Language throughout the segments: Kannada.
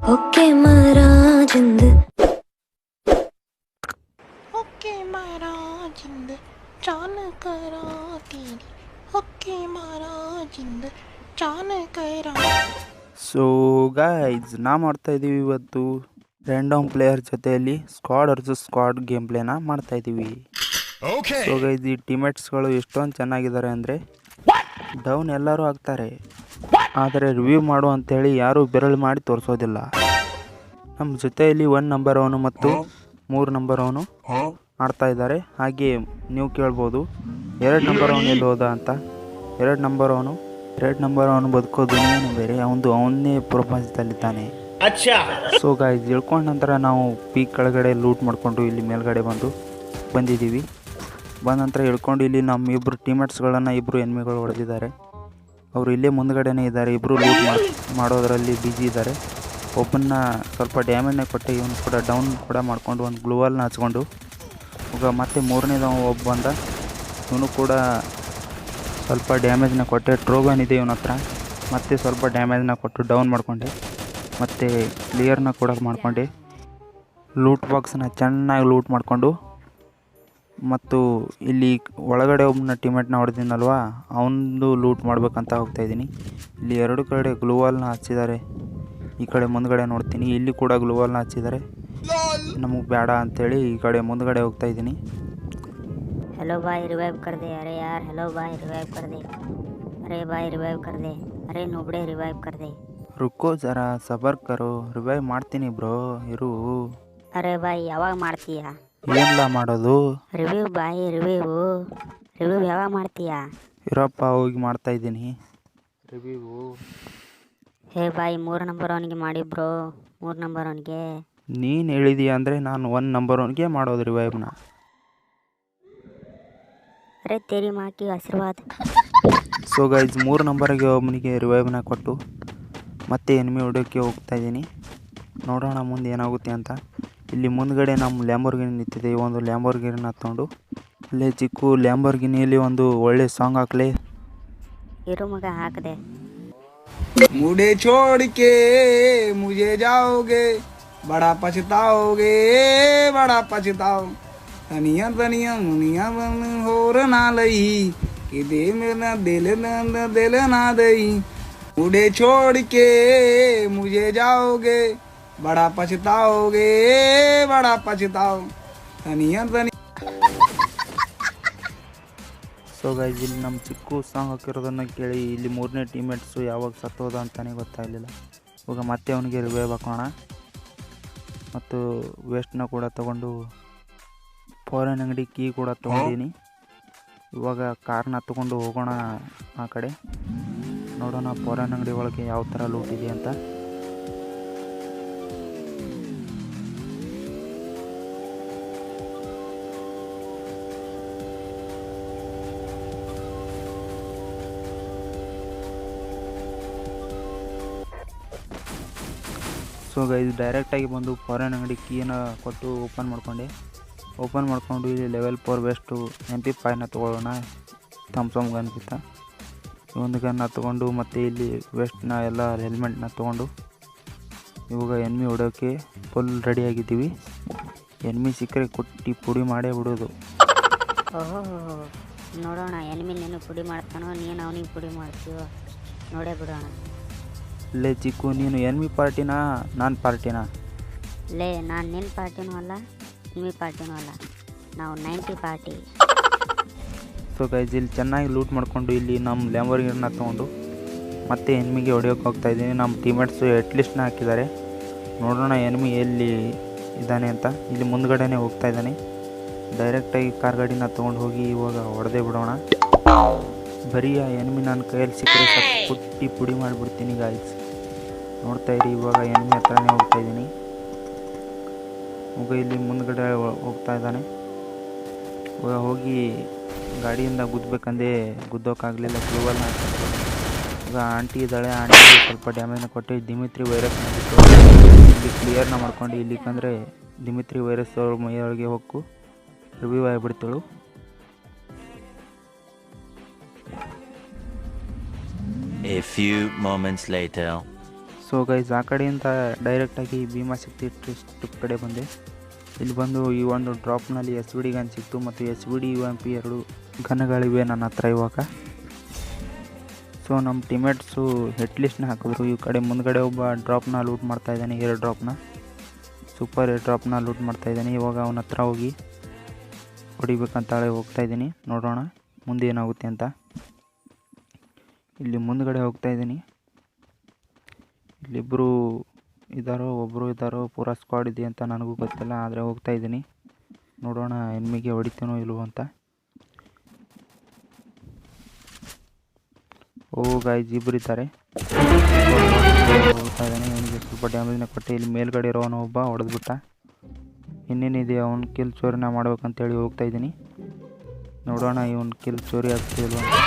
ಓಕೆ ಮಹಾರಾಜಿಂದ ಓಕೆ ಮಹಾರಾಜಿಂದ ಚಾಣಕರ ತೀರಿ ಓಕೆ ಮಹಾರಾಜಿಂದ ಚಾಣಕರ. ಸೊ ಗೈಸ್ ನಾ ಮಾಡ್ತಾ ಇದ್ದೀವಿ ಇವತ್ತು ರ್ಯಾಂಡಮ್ ಪ್ಲೇಯರ್ ಜೊತೆಯಲ್ಲಿ ಸ್ಕ್ವಾಡ್ ವರ್ಸಸ್ ಸ್ಕ್ವಾಡ್ ಗೇಮ್ ಪ್ಲೇನ ಮಾಡ್ತಾ ಇದ್ದೀವಿ. ಸೊ ಗೈಸ್ ಈ ಟೀಮೇಟ್ಸ್ಗಳು ಎಷ್ಟೊಂದು ಚೆನ್ನಾಗಿದ್ದಾರೆ ಅಂದರೆ ಡೌನ್ ಎಲ್ಲರೂ ಆಗ್ತಾರೆ, ಆದರೆ ರಿವ್ಯೂ ಮಾಡು ಅಂತೇಳಿ ಯಾರೂ ಬೆರಳು ಮಾಡಿ ತೋರಿಸೋದಿಲ್ಲ. ನಮ್ಮ ಜೊತೆಯಲ್ಲಿ 1 ನಂಬರ್ ಅವನು ಮತ್ತು 3 ನಂಬರ್ ಅವನು ಆಡ್ತಾ ಇದ್ದಾರೆ. ಹಾಗೆ ನೀವು ಕೇಳ್ಬೋದು 2 ನಂಬರ್ ಅವನು ಎಲ್ಲಿ ಹೋದ ಅಂತ. 2 ನಂಬರ್ ಅವನು ಬದುಕೋದು ಏನು ಬೇರೆ, ಅವನ್ನೇ ಪ್ರಪಂಚದಲ್ಲಿದ್ದಾನೆ. ಸೊ ಗಾಯ್ಸ್ ಇಳ್ಕೊಂಡ ನಂತರ ನಾವು ಪೀಕ್ ಕೆಳಗಡೆ ಲೂಟ್ ಮಾಡಿಕೊಂಡು ಇಲ್ಲಿ ಮೇಲ್ಗಡೆ ಬಂದಿದ್ದೀವಿ. ಬಂದ ನಂತರ ಇಳ್ಕೊಂಡು ಇಲ್ಲಿ ನಮ್ಮ ಇಬ್ಬರು ಟೀಮೇಟ್ಸ್ಗಳನ್ನು ಇಬ್ಬರು ಎನ್ಮಿಗಳು ಹೊಡೆದಿದ್ದಾರೆ. ಅವರು ಇಲ್ಲೇ ಮುಂದ್ಗಡೆನೇ ಇದ್ದಾರೆ. ಇಬ್ಬರು ಲೂಟ್ ಮಾಡೋದರಲ್ಲಿ ಬ್ಯುಸಿ ಇದ್ದಾರೆ. ಒಬ್ಬನ್ನ ಸ್ವಲ್ಪ ಡ್ಯಾಮೇಜ್ನ ಕೊಟ್ಟೆ, ಇವನು ಕೂಡ ಡೌನ್ ಕೂಡ ಮಾಡಿಕೊಂಡು ಒಂದು ಗ್ಲೂವಲ್ನ ಹಚ್ಕೊಂಡು ಈಗ ಮತ್ತೆ 3ನೇದವ ಒಬ್ಬ ಬಂದ. ಇವನು ಕೂಡ ಸ್ವಲ್ಪ ಡ್ಯಾಮೇಜ್ನ ಕೊಟ್ಟೆ. ಟ್ರೋಗನ್ ಇದೆ ಇವನ ಹತ್ರ, ಮತ್ತೆ ಸ್ವಲ್ಪ ಡ್ಯಾಮೇಜ್ನ ಕೊಟ್ಟು ಡೌನ್ ಮಾಡಿಕೊಂಡೆ. ಮತ್ತು ಕ್ಲಿಯರ್ನ ಕೂಡ ಮಾಡಿಕೊಂಡೆ. ಲೂಟ್ ಬಾಕ್ಸನ್ನ ಚೆನ್ನಾಗಿ ಲೂಟ್ ಮಾಡಿಕೊಂಡು ಮತ್ತು ಇಲ್ಲಿ ಒಳಗಡೆ ಒಬ್ಬನ ಟೀಮೇಟ್ನ ಹೊಡೆದಿನಲ್ವ ಅವನದು ಲೂಟ್ ಮಾಡಬೇಕಂತ ಹೋಗ್ತಾಯಿದ್ದೀನಿ. ಇಲ್ಲಿ 2 ಕಡೆ ಗ್ಲೂವಾಲ್ನ ಹಚ್ಚಿದ್ದಾರೆ. ಈ ಕಡೆ ಮುಂದ್ಗಡೆ ನೋಡ್ತೀನಿ, ಇಲ್ಲಿ ಕೂಡ ಗ್ಲೂವಾಲ್ನ ಹಚ್ಚಿದ್ದಾರೆ. ನಮಗೆ ಬೇಡ ಅಂಥೇಳಿ ಈ ಕಡೆ ಮುಂದ್ಗಡೆ ಹೋಗ್ತಾಯಿದ್ದೀನಿ. हेलो भाई रिवाइव कर दे. अरे यार हेलो भाई रिवाइव कर दे. अरे भाई रिवाइव कर दे. अरे नुबड़े रिवाइव कर दे. ರುಕ್ಕೋ ಜರಾ ಸಬರ್ ಕರೋ, ರಿವೈವ್ ಮಾಡ್ತೀನಿ ಬ್ರೋ ಇರು. अरे भाई ಯಾವಾಗ ಮಾಡ್ತೀಯಾ ಏನಿಲ್ಲ ಮಾಡೋದು, ರಿವ್ಯೂ ಬಾಯಿ ರಿವ್ಯೂ ಯಾವಾಗ ಮಾಡ್ತೀಯಾ? ಇರಪ್ಪ ಹೋಗಿ ಮಾಡ್ತಾಯಿದ್ದೀನಿ ರಿವ್ಯೂ. ಹೇ ಬಾಯಿ 3 ನಂಬರ್ ಅವನಿಗೆ ಮಾಡಿ ಬ್ರೋ. 3 ನಂಬರ್ ಅವನಿಗೆ ನೀನು ಹೇಳಿದೀಯ ಅಂದರೆ ನಾನು 1 ನಂಬರ್ ಅವನಿಗೆ ಮಾಡೋದು ರಿವೈವ್ನ. ಅರೆ ತೇರಿ ಮಾಕಿ ಆಶೀರ್ವಾದ. ಸೊ ಗೈಸ್ 3 ನಂಬರಿಗೆ ಒಬ್ಬನಿಗೆ ರಿವೈವ್ನ ಕೊಟ್ಟು ಮತ್ತೆ ಎನಿಮಿ ಹೊಡೋಕ್ಕೆ ಹೋಗ್ತಾಯಿದ್ದೀನಿ. ನೋಡೋಣ ಮುಂದೆ ಏನಾಗುತ್ತೆ ಅಂತ. ಇಲ್ಲಿ ಮುಂದ್ಗಡೆ ನಮ್ಮ ಲ್ಯಾಂಬೋರ್ಗಿನಿ ನಿಂತಿದೆ. ಈ ಒಂದು ಲ್ಯಾಂಬೋರ್ಗಿನಿನ ಹತ್ಕೊಂಡು ಅಲ್ಲೇ ಚಿಕ್ಕು ಲ್ಯಾಂಬೋರ್ಗಿನಿಯಲ್ಲಿ ಒಂದು ಒಳ್ಳೆ ಸಾಂಗ್ ಹಾಕ್ಲೆ. ಇರು ಮಗ ಹಾಕದೆ. मुझे छोड़ के मुझे जाओगे बड़ा पछताओगे बड़ा पछताओ तनिया तनिया मुनिया बन होर ना लई कि दे मेरा दिल ना दई. मुझे छोड़ के मुझे जाओगे बड़ा पछताओगे बड़ा पछताओ तनिया तनिया. ಸೊ ಗೈಸ್ ಇಲ್ಲಿ ನಮ್ಮ ಚಿಕ್ಕು ಸಾಂಗ್ ಹಾಕಿರೋದನ್ನು ಕೇಳಿ ಇಲ್ಲಿ 3ನೇ ಟೀಮೇಟ್ಸು ಯಾವಾಗ ಸತ್ತೋದ ಅಂತಲೇ ಗೊತ್ತಾಗಲಿಲ್ಲ. ಇವಾಗ ಮತ್ತೆ ಅವನಿಗೆ ರಿವೈವ್ ಹಾಕೋಣ ಮತ್ತು ವೇಸ್ಟ್ನ ಕೂಡ ತೊಗೊಂಡು ಫಾರಿನ್ ಅಂಗಡಿ ಕೀ ಕೂಡ ತೊಗೊಂಡಿದ್ದೀನಿ. ಇವಾಗ ಕಾರ್ನ ತೊಗೊಂಡು ಹೋಗೋಣ ಆ ಕಡೆ, ನೋಡೋಣ ಫಾರಿನ್ ಅಂಗಡಿ ಒಳಗೆ ಯಾವ ಥರ ಲೂಟ್ ಇದೆ ಅಂತ. ಸೊ ಗೈಸ್ ಡೈರೆಕ್ಟಾಗಿ ಬಂದು ಫಾರಿನ್ ಅಂಗಡಿ ಕೀನ ಕೊಟ್ಟು ಓಪನ್ ಮಾಡ್ಕೊಂಡು ಇಲ್ಲಿ ಲೆವೆಲ್ 4 ವೆಸ್ಟು MP5ನ ತೊಗೊಳ್ಳೋಣ. ಥಮ್ಸಮ್ ಗನ್ಗಿಂತ ಒಂದು ಗನ್ನ ತೊಗೊಂಡು ಮತ್ತು ಇಲ್ಲಿ ವೆಸ್ಟ್ನ ಎಲ್ಲ ಹೆಲ್ಮೆಟ್ನ ತೊಗೊಂಡು ಇವಾಗ ಎನ್ಮಿ ಹೊಡೋಕ್ಕೆ ಫುಲ್ ರೆಡಿಯಾಗಿದ್ದೀವಿ. ಎನ್ಮಿ ಸಿಕ್ಕರೆ ಕೊಟ್ಟು ಪುಡಿ ಮಾಡೇ ಬಿಡೋದು. ಓಹೋ ನೋಡೋಣ ಎನಿಮಿ ನೀನು ಪುಡಿ ಮಾಡ್ತಾನೋ ನೀನು ಅವನಿಗೆ ಪುಡಿ ಮಾಡ್ತೀವೋ ನೋಡೇ ಬಿಡೋಣ. ಲೇ ಚಿಕ್ಕು ನೀನು ಎನ್ಮಿ ಪಾರ್ಟಿನಾ ನಾನು ಪಾರ್ಟಿನಾ? ಲೇ ನಾನು ನಿನ್ನ ಪಾರ್ಟಿನೂ ಅಲ್ಲ ಎನಿಮಿ ಪಾರ್ಟಿನೂ ಅಲ್ಲ, ನಾವು 90 ಪಾರ್ಟಿ. ಸೊ ಗೈಸ್ ಇಲ್ಲಿ ಚೆನ್ನಾಗಿ ಲೂಟ್ ಮಾಡಿಕೊಂಡು ಇಲ್ಲಿ ನಮ್ಮ ಲ್ಯಾಂಬೋರ್ಗಿನಿನ ತೊಗೊಂಡು ಮತ್ತೆ ಎನ್ಮಿಗೆ ಹೊಡೆಯೋಕೆ ಹೋಗ್ತಾಯಿದ್ದೀನಿ. ನಮ್ಮ ಟೀಮೇಟ್ಸು ಎಟ್ಲಿಸ್ಟ್ನ ಹಾಕಿದ್ದಾರೆ. ನೋಡೋಣ ಎನ್ಮಿ ಎಲ್ಲಿ ಇದ್ದಾನೆ ಅಂತ. ಇಲ್ಲಿ ಮುಂದ್ಗಡೆನೇ ಹೋಗ್ತಾ ಇದ್ದಾನೆ. ಡೈರೆಕ್ಟಾಗಿ ಕಾರ್ ಗಾಡಿನ ತೊಗೊಂಡು ಹೋಗಿ ಇವಾಗ ಹೊಡೆದೇ ಬಿಡೋಣ. ಬರೀ ಆ ಎನ್ಮಿ ನನ್ನ ಕೈಯಲ್ಲಿ ಸಿಕ್ಕರೆ ಸ್ವಲ್ಪ ಕುಟ್ಟಿ ಪುಡಿ ಮಾಡಿಬಿಡ್ತೀನಿ ಗಾಯ್ಸ್. ನೋಡ್ತಾ ಇರಿ ಇವಾಗ ಎನ್ಮಿ ಹತ್ರನೇ ಹೋಗ್ತಾಯಿದ್ದೀನಿ. ಇವಾಗ ಇಲ್ಲಿ ಮುಂದ್ಗಡೆ ಹೋಗ್ತಾ ಇದ್ದಾನೆ. ಇವಾಗ ಹೋಗಿ ಗಾಡಿಯಿಂದ ಗುದ್ದಬೇಕಂದೆ ಗುದ್ದೋಕ್ಕಾಗಲಿಲ್ಲ. ಗ್ಲೂವಲ್ನ ಈಗ ಆಂಟಿ ಇದ್ದಾಳೆ, ಆಂಟಿಗೆ ಸ್ವಲ್ಪ ಡ್ಯಾಮೇಜ್ನ ಕೊಟ್ಟು ದಿಮಿತ್ರಿ ವೈರಸ್ ಮಾಡಿಬಿಟ್ಟು ಇಲ್ಲಿ ಕ್ಲಿಯರ್ನ ಮಾಡ್ಕೊಂಡು ಇಲ್ಲಿಕಂದರೆ ದಿಮಿತ್ರಿ ವೈರಸ್ ಅವ್ರ ಮೈಯೊಳಗೆ ಹೋಗು ರಿವ್ಯೂ ಆಗಿಬಿಡ್ತಳು. A few moments later. So guys ಆ ಕಡೆಯಿಂದ ಡೈರೆಕ್ಟಾಗಿ ಭೀಮಾಶಕ್ತಿ ಟ್ರಿಪ್ ಕಡೆ ಬಂದೆ. ಇಲ್ಲಿ ಬಂದು ಈ ಒಂದು ಡ್ರಾಪ್ನಲ್ಲಿ SVD ಗನ್ ಸಿಕ್ತು ಮತ್ತು SVD UMP 2 ಗನ್ಗಳಿವೆ ನನ್ನ ಹತ್ರ ಇವಾಗ. ಸೊ ನಮ್ಮ ಟೀಮೇಟ್ಸು ಹೆಡ್ ಲಿಸ್ಟ್ನ ಹಾಕಿದ್ರು. ಈ ಕಡೆ ಮುಂದ್ಗಡೆ ಒಬ್ಬ ಡ್ರಾಪ್ನ ಲೂಟ್ ಮಾಡ್ತಾಯಿದ್ದಾನೆ, ಏರ್ ಡ್ರಾಪ್ನ, ಸೂಪರ್ ಏರ್ ಡ್ರಾಪ್ನ ಲೂಟ್ ಮಾಡ್ತಾಯಿದ್ದಾನೆ. ಇವಾಗ ಅವನ ಹತ್ರ ಹೋಗಿ ಹೊಡಿಬೇಕಂತ ಹೋಗ್ತಾಯಿದ್ದೀನಿ. ನೋಡೋಣ ಮುಂದೆ ಏನಾಗುತ್ತೆ ಅಂತ. ಇಲ್ಲಿ ಮುಂದ್ಗಡೆ ಹೋಗ್ತಾಯಿದ್ದೀನಿ. ಇಲ್ಲಿಬ್ಬರು ಇದ್ದಾರೋ ಒಬ್ಬರು ಇದ್ದಾರೋ ಪೂರಾ ಸ್ಕ್ವಾಡ್ ಇದೆ ಅಂತ ನನಗೂ ಗೊತ್ತಿಲ್ಲ, ಆದರೆ ಹೋಗ್ತಾಯಿದ್ದೀನಿ. ನೋಡೋಣ ಎನ್ಮಿಗೆ ಹೊಡಿತೀನೋ ಇಲ್ವೋ ಅಂತ. ಓ ಗಾಯ್ಸ್ ಇಬ್ಬರು ಇದ್ದಾರೆ. ಹೋಗ್ತಾ ಇದ್ದಾನೆ. ಇವನಿಗೆ ಸ್ವಲ್ಪ ಡ್ಯಾಮೇಜ್ನ ಕೊಟ್ಟೆ. ಇಲ್ಲಿ ಮೇಲ್ಗಡೆ ಇರೋವನು ಒಬ್ಬ ಹೊಡೆದ್ಬಿಟ್ಟ. ಇನ್ನೇನಿದೆ ಅವ್ನು ಕಿಲ್ ಚೋರಿನ ಮಾಡ್ಬೇಕಂತೇಳಿ ಹೋಗ್ತಾಯಿದ್ದೀನಿ. ನೋಡೋಣ ಇವನು ಕಿಲ್ ಚೋರಿ ಆಗ್ತಿಲ್ವ ಅಂತ.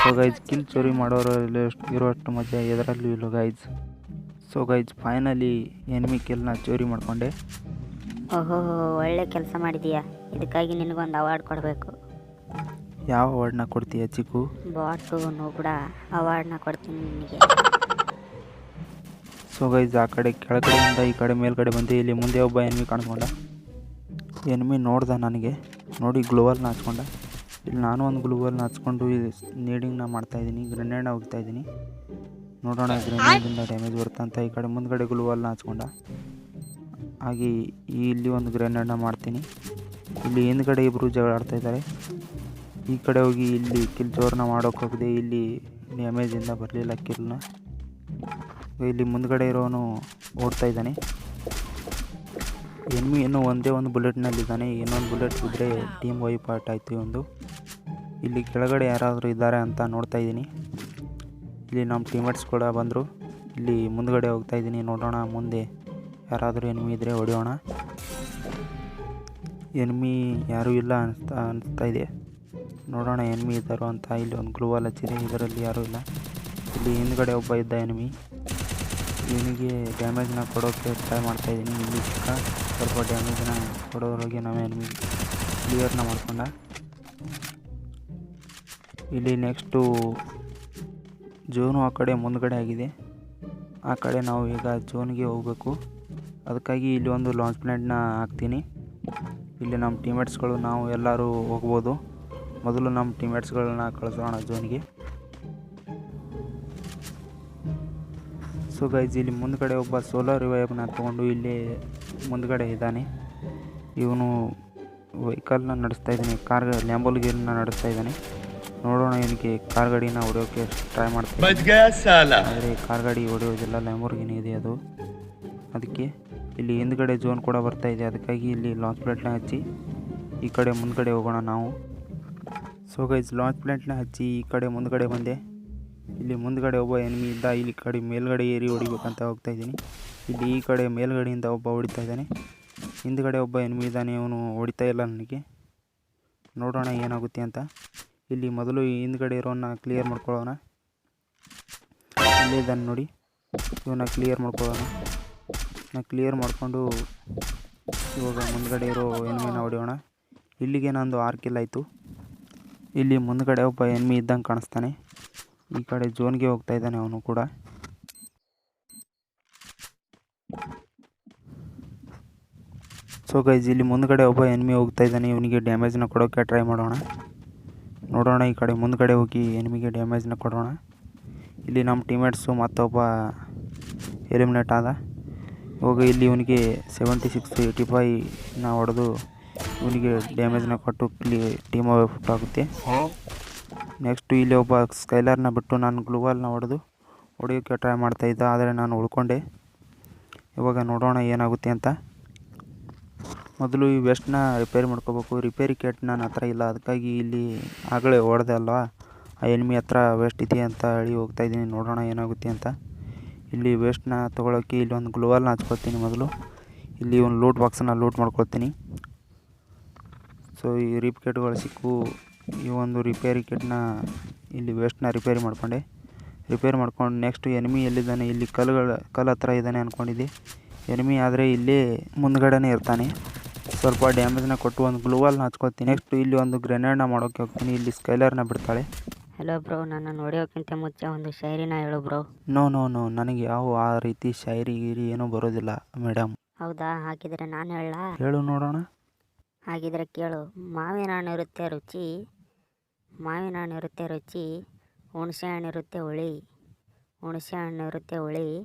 ಸೊ ಗೈಸ್ ಕಿಲ್ ಚೋರಿ ಮಾಡೋರಲ್ಲಿ ಇರೋಷ್ಟು ಮಜಾ ಎದರಲ್ಲೂ ಇಲ್ಲ guys. So guys finally enemy ಕಿಲ್ನ ಚೋರಿ ಮಾಡಿಕೊಂಡೆ. ಓಹೋ ಒಳ್ಳೆ ಕೆಲಸ ಮಾಡಿದೀಯಾ, ಇದಕ್ಕಾಗಿ ನಿನಗೊಂದು ಅವಾರ್ಡ್ ಕೊಡಬೇಕು. ಯಾವ ಅವಾರ್ಡ್ನ ಕೊಡ್ತೀಯ ಚಿಕ್ಕು? ಬಾಟು ನೋಬ್ಡ ಅವಾರ್ಡ್ನ ಕೊಡ್ತೀನಿ ನಿನಗೆ. ಸೊ ಗೈಸ್ ಆ ಕಡೆ ಕೆಳಗಡೆಯಿಂದ ಈ ಕಡೆ ಮೇಲ್ಗಡೆ ಬಂದು ಇಲ್ಲಿ ಮುಂದೆ ಒಬ್ಬ ಎನಿಮಿ ಕಾಣಿಸ್ಕೊಂಡ. ಎನಿಮಿ ನೋಡ್ದ ನನಗೆ, ನೋಡಿ ಗ್ಲೋವಲ್ನ ಹಚ್ಕೊಂಡ. ಇಲ್ಲಿ ನಾನು ಒಂದು ಗ್ಲೋವಲ್ನ ಹಚ್ಕೊಂಡು ನೀಡಿಂಗ್ನ ಮಾಡ್ತಾಯಿದ್ದೀನಿ, ಗ್ರೆನೇಡ್ನ ಹೋಗ್ತಾಯಿದ್ದೀನಿ. ನೋಡೋಣ ಗ್ರೆನೇಡಿಂದ ಡ್ಯಾಮೇಜ್ ಬರುತ್ತೆ ಅಂತ ಈ ಕಡೆ ಮುಂದ್ಗಡೆ ಗ್ಲೋವಲ್ನ ಹಚ್ಕೊಂಡ. ಹಾಗೆ ಇಲ್ಲಿ ಒಂದು ಗ್ರೆನೇಡ್ನ ಮಾಡ್ತೀನಿ. ಇಲ್ಲಿ ಹಿಂದ್ಗಡೆ ಇಬ್ಬರು ಜಗಳ ಆಡ್ತಾಯಿದ್ದಾರೆ. ಈ ಕಡೆ ಹೋಗಿ ಇಲ್ಲಿ ಕಿಲ್ ಜೋರನ್ನ ಮಾಡೋಕೆ ಹೋಗಿದೆ. ಇಲ್ಲಿ ಡ್ಯಾಮೇಜಿಂದ ಬರಲಿಲ್ಲ ಕಿಲ್ನ. ಇಲ್ಲಿ ಮುಂದ್ಗಡೆ ಇರೋನು ಓಡ್ತಾ ಇದ್ದಾನೆ. ಎನ್ಮಿ ಇನ್ನೂ ಒಂದೇ ಒಂದು ಬುಲೆಟ್ನಲ್ಲಿದ್ದಾನೆ. ಇನ್ನೊಂದು ಬುಲೆಟ್ ಇದ್ದರೆ ಟೀಮ್ ವೈಪ್ ಔಟ್ ಆಯಿತು ಒಂದು. ಇಲ್ಲಿ ಕೆಳಗಡೆ ಯಾರಾದರೂ ಇದ್ದಾರೆ ಅಂತ ನೋಡ್ತಾ ಇದ್ದೀನಿ. ಇಲ್ಲಿ ನಮ್ಮ ಟೀಮೇಟ್ಸ್ ಕೂಡ ಬಂದರು. ಇಲ್ಲಿ ಮುಂದ್ಗಡೆ ಹೋಗ್ತಾ ಇದ್ದೀನಿ. ನೋಡೋಣ ಮುಂದೆ ಯಾರಾದರೂ ಎನ್ಮಿ ಇದ್ದರೆ ಹೊಡೆಯೋಣ. ಎನ್ಮಿ ಯಾರೂ ಇಲ್ಲ ಅನಿಸ್ತಾ ಇದೆ. ನೋಡೋಣ ಎನ್ಮಿ ಇದ್ದಾರೋ ಅಂತ. ಇಲ್ಲಿ ಒಂದು ಗ್ಲೂವಾಲ್ ಹಚ್ಚಿದೆ, ಇದರಲ್ಲಿ ಯಾರೂ ಇಲ್ಲ. ಇಲ್ಲಿ ಹಿಂದ್ಗಡೆ ಒಬ್ಬ ಇದ್ದ ಎನ್ಮಿ. ಇವನಿಗೆ ಡ್ಯಾಮೇಜ್ನ ಕೊಡೋಕ್ಕೆ ಟ್ರೈ ಮಾಡ್ತಾಯಿದ್ದೀನಿ. ಇಲ್ಲಿ ಚಿಕ್ಕ ಸ್ವಲ್ಪ ಡ್ಯಾಮೇಜ್ನ ಕೊಡೋದ್ರೊಳಗೆ ನಾವು ಎನ್ಮಿ ಕ್ಲಿಯರ್ನ ಮಾಡ್ಕೊಂಡ. ಇಲ್ಲಿ ನೆಕ್ಸ್ಟು ಜೋನು ಆ ಕಡೆ ಮುಂದ್ಗಡೆ ಆಗಿದೆ. ಆ ಕಡೆ ನಾವು ಈಗ ಜೋನ್ಗೆ ಹೋಗಬೇಕು. ಅದಕ್ಕಾಗಿ ಇಲ್ಲಿ ಒಂದು ಲಾಂಚ್ ಪ್ಲ್ಯಾಡ್ನ ಹಾಕ್ತೀನಿ. ಇಲ್ಲಿ ನಮ್ಮ ಟೀಮೇಟ್ಸ್ಗಳು ನಾವು ಎಲ್ಲರೂ ಹೋಗ್ಬೋದು. ಮೊದಲು ನಮ್ಮ ಟೀಮೇಟ್ಸ್ಗಳನ್ನ ಕಳಿಸೋಣ ಜೋನ್ಗೆ. ಸೊ ಗೈಸ್ ಇಲ್ಲಿ ಮುಂದ್ಗಡೆ ಒಬ್ಬ ಸೋಲಾರ್ ರಿವೈವ್ನ ತೊಗೊಂಡು ಇಲ್ಲಿ ಮುಂದ್ಗಡೆ ಇದ್ದಾನೆ. ಇವನು ವೆಹಿಕಲ್ನ ನಡೆಸ್ತಾ ಇದ್ದಾನೆ, ಲ್ಯಾಂಬೋರ್ಗಿನಿನ ನಡೆಸ್ತಾ ಇದ್ದಾನೆ. ನೋಡೋಣ ಇವನಿಗೆ ಕಾರ್ ಗಾಡಿನ ಹೊಡೆಯೋಕ್ಕೆ ಟ್ರೈ ಮಾಡ್ತಾನೆ, ಆದರೆ ಕಾರ್ ಗಾಡಿ ಹೊಡೆಯೋದಿಲ್ಲ, ಲ್ಯಾಂಬೋರ್ಗಿನಿ ಇದೆ ಅದು. ಅದಕ್ಕೆ ಇಲ್ಲಿ ಹಿಂದ್ಗಡೆ ಜೋನ್ ಕೂಡ ಬರ್ತಾ ಇದೆ. ಅದಕ್ಕಾಗಿ ಇಲ್ಲಿ ಲಾಂಚ್ ಪ್ಲೇಟ್ನ ಹಚ್ಚಿ ಈ ಕಡೆ ಮುಂದ್ಗಡೆ ಹೋಗೋಣ ನಾವು. ಸೊ ಗೈಸ್ ಲಾಂಚ್ ಪ್ಲೇಟ್ನ ಹಚ್ಚಿ ಈ ಕಡೆ ಮುಂದ್ಗಡೆ ಬಂದೆ. ಇಲ್ಲಿ ಮುಂದ್ಗಡೆ ಒಬ್ಬ ಎನಿಮಿ ಇದ್ದ. ಇಲ್ಲಿ ಕಡೆ ಮೇಲ್ಗಡೆ ಏರಿ ಹೊಡಿಬೇಕಂತ ಹೋಗ್ತಾ ಇದ್ದೀನಿ. ಇಲ್ಲಿ ಈ ಕಡೆ ಮೇಲ್ಗಡೆಯಿಂದ ಒಬ್ಬ ಹೊಡಿತಾ ಇದ್ದಾನೆ. ಹಿಂದ್ಗಡೆ ಒಬ್ಬ ಎನಿಮಿ ಇದ್ದಾನೆ, ಅವನು ಹೊಡಿತಾ ಇಲ್ಲ ನನಗೆ. ನೋಡೋಣ ಏನಾಗುತ್ತೆ ಅಂತ. ಇಲ್ಲಿ ಮೊದಲು ಹಿಂದ್ಗಡೆ ಇರೋನ್ನ ಕ್ಲಿಯರ್ ಮಾಡ್ಕೊಳ್ಳೋಣ. ಇಲ್ಲೇ ಇದ್ದಾನೆ ನೋಡಿ, ಇವನ್ನ ಕ್ಲಿಯರ್ ಮಾಡ್ಕೊಳ್ಳೋಣ. ಕ್ಲಿಯರ್ ಮಾಡಿಕೊಂಡು ಇವಾಗ ಮುಂದ್ಗಡೆ ಇರೋ ಎನಿಮಿನ ಹೊಡೆಯೋಣ. ಇಲ್ಲಿಗೆ ನಂದು 6 ಕಿಲ್ ಆಯಿತು. ಇಲ್ಲಿ ಮುಂದ್ಗಡೆ ಒಬ್ಬ ಎನಿಮಿ ಇದ್ದಂಗೆ ಕಾಣಿಸ್ತಾನೆ. ಈ ಕಡೆ ಜೋನ್ಗೆ ಹೋಗ್ತಾ ಇದ್ದಾನೆ ಅವನು ಕೂಡ. ಸೊ ಗೈಸ್ ಇಲ್ಲಿ ಮುಂದ್ಗಡೆ ಒಬ್ಬ ಎನಿಮಿ ಹೋಗ್ತಾ ಇದ್ದಾನೆ. ಇವನಿಗೆ ಡ್ಯಾಮೇಜ್ನ ಕೊಡೋಕ್ಕೆ ಟ್ರೈ ಮಾಡೋಣ. ನೋಡೋಣ ಈ ಕಡೆ ಮುಂದ್ಗಡೆ ಹೋಗಿ ಎನಿಮಿಗೆ ಡ್ಯಾಮೇಜ್ನ ಕೊಡೋಣ. ಇಲ್ಲಿ ನಮ್ಮ ಟೀಮೇಟ್ಸು ಮತ್ತೊಬ್ಬ ಎಲಿಮಿನೇಟ್ ಆದ. ಇವಾಗ ಇಲ್ಲಿ ಇವನಿಗೆ 76 85ನ ಹೊಡೆದು ಇವನಿಗೆ ಡ್ಯಾಮೇಜ್ನ ಕೊಟ್ಟು ಟೀಮ್ ಔಟ್ ಆಗುತ್ತೆ. ನೆಕ್ಸ್ಟು ಇಲ್ಲಿ ಒಬ್ಬ ಸ್ಕೈಲರ್ನ ಬಿಟ್ಟು ನಾನು ಗ್ಲೂವಾಲ್ನ ಹೊಡೆಯೋಕ್ಕೆ ಟ್ರೈ ಮಾಡ್ತಾಯಿದ್ದ, ಆದರೆ ನಾನು ಉಳ್ಕೊಂಡೆ. ಇವಾಗ ನೋಡೋಣ ಏನಾಗುತ್ತೆ ಅಂತ. ಮೊದಲು ಈ ವೆಸ್ಟ್ನ ರಿಪೇರಿ ಮಾಡ್ಕೋಬೇಕು. ರಿಪೇರಿ ಕಿಟ್ ನನ್ನ ಹತ್ರ ಇಲ್ಲ, ಅದಕ್ಕಾಗಿ ಇಲ್ಲಿ ಆಗಲೇ ಹೊಡೆದೆ ಅಲ್ವಾ, ಆ ಎನಿಮಿ ಹತ್ರ ವೆಸ್ಟ್ ಇದೆ ಅಂತ ಹೇಳಿ ಹೋಗ್ತಾಯಿದ್ದೀನಿ. ನೋಡೋಣ ಏನಾಗುತ್ತೆ ಅಂತ. ಇಲ್ಲಿ ವೆಸ್ಟ್ನ ತೊಗೊಳೋಕ್ಕೆ ಇಲ್ಲಿ ಒಂದು ಗ್ಲೂವಾಲ್ನ ಹಚ್ಕೊಳ್ತೀನಿ ಮೊದಲು. ಇಲ್ಲಿ ಒಂದು ಲೂಟ್ ಬಾಕ್ಸನ್ನು ಲೂಟ್ ಮಾಡ್ಕೊಳ್ತೀನಿ. ಸೊ ಈ ರಿಪ್ ಕಿಟ್ಗಳು ಸಿಕ್ಕು. ಈ ಒಂದು ರಿಪೇರಿ ಕಿಟ್ನ ಇಲ್ಲಿ ವೆಸ್ಟ್ನ ರಿಪೇರಿ ಮಾಡ್ಕೊಂಡು ನೆಕ್ಸ್ಟ್ ಎನಿಮಿ ಎಲ್ಲಿದ್ದಾನೆ, ಇಲ್ಲಿ ಕಲ್ಲು ಹತ್ರ ಇದ್ದಾನೆ ಅಂದ್ಕೊಂಡಿದ್ದೆ. ಎನಿಮಿ ಆದರೆ ಇಲ್ಲಿ ಮುಂದ್ಗಡೆನೇ ಇರ್ತಾನೆ. ಸ್ವಲ್ಪ ಡ್ಯಾಮೇಜ್ನ ಕೊಟ್ಟು ಒಂದು ಗ್ಲೂವಾಲ್ನ ಹಚ್ಕೊಳ್ತೀನಿ. ನೆಕ್ಸ್ಟ್ ಇಲ್ಲಿ ಒಂದು ಗ್ರೆನೇಡ್ನ ಮಾಡೋಕ್ಕೆ ಹೋಗ್ತೀನಿ. ಇಲ್ಲಿ ಸ್ಕೈಲರ್ನ ಬಿಡ್ತಾಳೆ. ಹಲೋ ಬ್ರೋ, ನನ್ನ ನೋಡಿಯೋಕ್ಕಿಂತ ಮುಂಚೆ ಒಂದು ಶಾಯರಿನ ಹೇಳು ಬ್ರೋ. ನೋ ನೋ ನೋ, ನನಗೆ ಯಾವ ಆ ರೀತಿ ಶಾಯರಿ ಗೀರಿ ಏನೂ ಬರೋದಿಲ್ಲ ಮೇಡಮ್. ಹೌದಾ? ಹಾಗಿದ್ರೆ ನಾನು ಹೇಳಾ? ಹೇಳು ನೋಡೋಣ. ಹಾಗಿದ್ರೆ ಕೇಳು. ಮಾವಿನ ಹಣ್ಣಿರುತ್ತೆ ರುಚಿ, ಮಾವಿನ ಹಣ್ಣಿರುತ್ತೆ ರುಚಿ, ಹುಣಸೆ ಹಣ್ಣಿರುತ್ತೆ ಹುಳಿ, ಹುಣಸೆ ಹಣ್ಣಿರುತ್ತೆ ಹುಳಿ,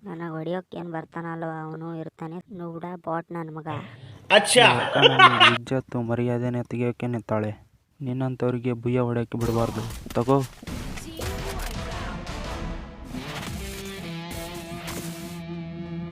ನನಗೆ ಹೊಡಿಯೋಕ್ಕೇನು ಬರ್ತಾನಲ್ವ ಅವನು ಇರ್ತಾನೆ ನುಗ್ಡ ಬಾಟ್ ನನ್ನ ಮಗ. ಅಕ್ಕ ನನಗೆ ಇಜ್ಜತ್ತು ಮರ್ಯಾದೆನೇ ತೆಗಿಯೋಕೆ ನಿಂತಾಳೆ. ನಿನ್ನಂಥವ್ರಿಗೆ ಭುಯ್ಯ ಹೊಡೆಯೋಕ್ಕೆ ಬಿಡಬಾರ್ದು. ತಗೋ.